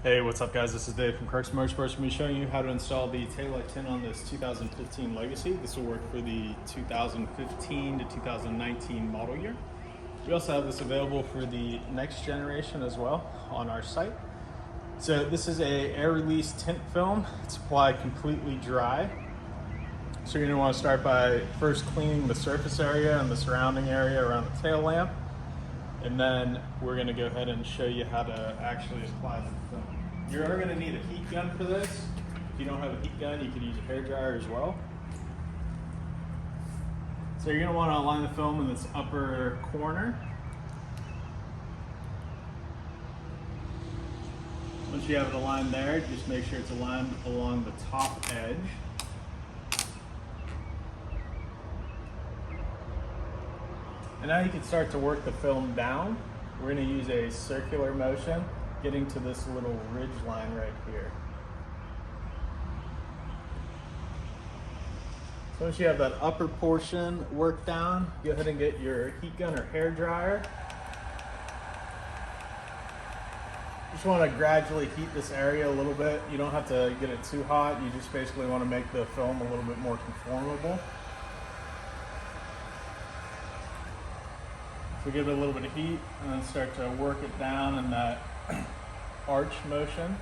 Hey, what's up guys? This is Dave from Crux Motorsports. I'm going to be showing you how to install the taillight tint on this 2015 Legacy. This will work for the 2015 to 2019 model year. We also have this available for the next generation as well on our site. So this is a air release tint film. It's applied completely dry. So you're going to want to start by first cleaning the surface area and the surrounding area around the tail lamp. And then we're going to go ahead and show you how to actually apply the film. You're going to need a heat gun for this. If you don't have a heat gun, you could use a hairdryer as well. So you're going to want to align the film in this upper corner. Once you have it aligned there, just make sure it's aligned along the top edge. And now you can start to work the film down. We're going to use a circular motion, getting to this little ridge line right here. So once you have that upper portion worked down, go ahead and get your heat gun or hair dryer. Just want to gradually heat this area a little bit. You don't have to get it too hot. You just basically want to make the film a little bit more conformable. So give it a little bit of heat and then start to work it down in that arch motion.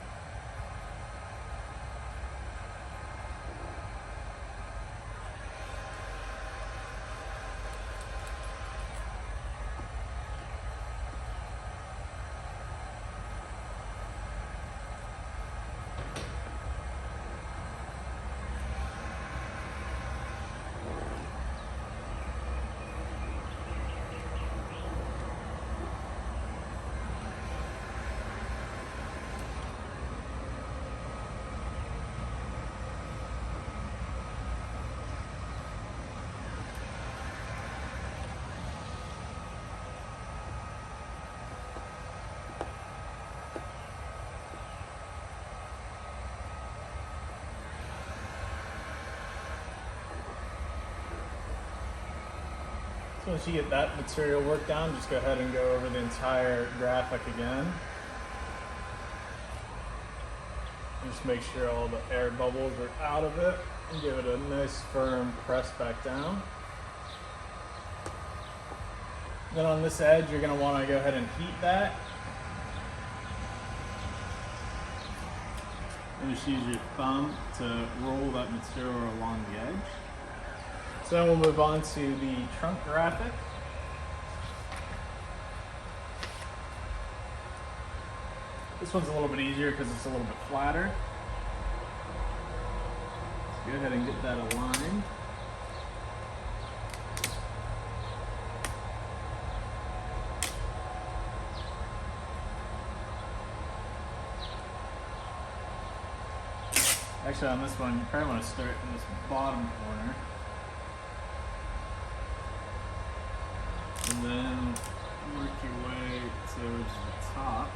So once you get that material worked down, just go ahead and go over the entire graphic again. And just make sure all the air bubbles are out of it and give it a nice firm press back down. Then on this edge, you're going to want to go ahead and heat that. And just use your thumb to roll that material along the edge. So then we'll move on to the trunk graphic. This one's a little bit easier because it's a little bit flatter. So go ahead and get that aligned. Actually, on this one, you probably want to start in this bottom corner. And then work your way towards the top.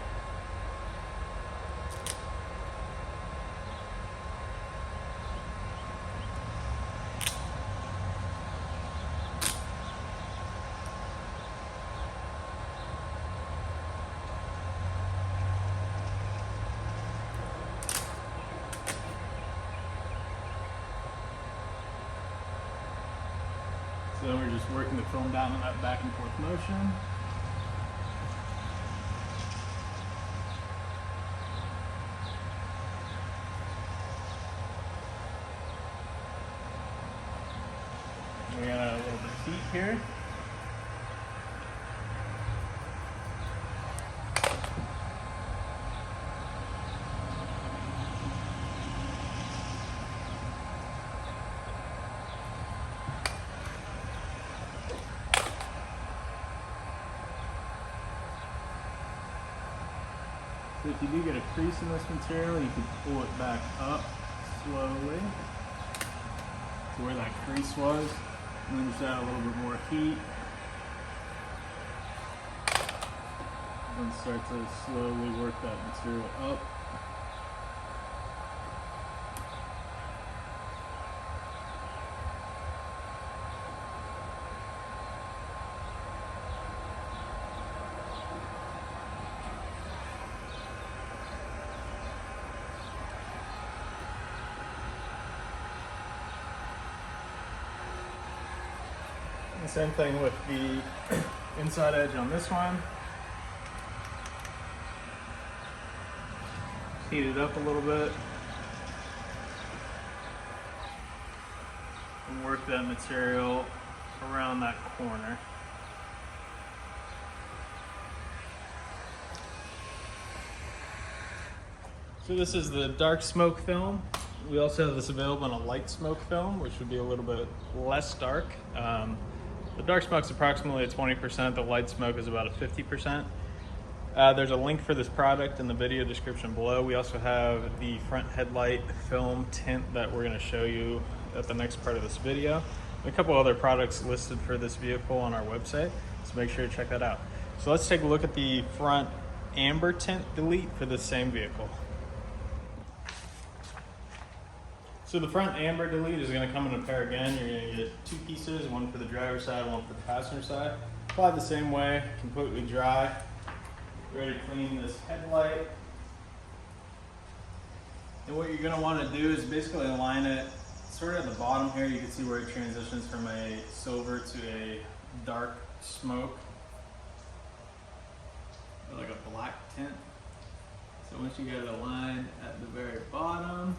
So then we're just working the film down in that back and forth motion. We got a little bit of heat here. So if you do get a crease in this material, you can pull it back up slowly to where that crease was, and then just add a little bit more heat. And then start to slowly work that material up. Same thing with the inside edge on this one. Heat it up a little bit and work that material around that corner. So this is the dark smoke film. We also have this available in a light smoke film, which would be a little bit less dark. The dark smoke is approximately at 20%, the light smoke is about a 50%. There's a link for this product in the video description below. We also have the front headlight film tint that we're going to show you at the next part of this video. And a couple other products listed for this vehicle on our website, so make sure to check that out. So let's take a look at the front amber tint delete for this same vehicle. So the front amber delete is going to come in a pair again. You're going to get two pieces, one for the driver's side, one for the passenger side. Apply the same way, completely dry. Ready to clean this headlight. And what you're going to want to do is basically align it sort of at the bottom here. You can see where it transitions from a silver to a dark smoke, or like a black tint. So once you get it aligned at the very bottom,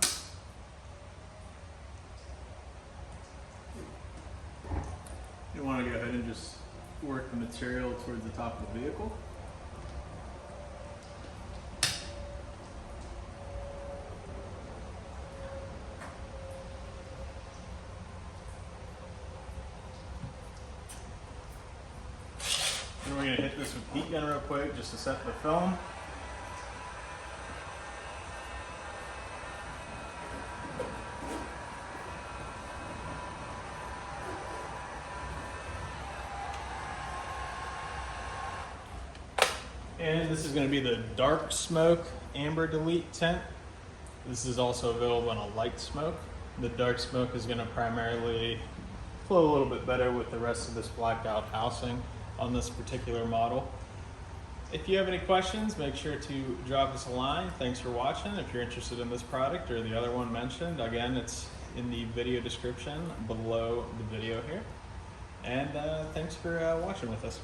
you want to go ahead and just work the material towards the top of the vehicle. Then we're going to hit this with heat gun real quick just to set the film. And this is going to be the dark smoke amber delete tint. This is also available in a light smoke. The dark smoke is going to primarily flow a little bit better with the rest of this blacked out housing on this particular model. If you have any questions, make sure to drop us a line. Thanks for watching. If you're interested in this product or the other one mentioned, again, it's in the video description below the video here. And thanks for watching with us.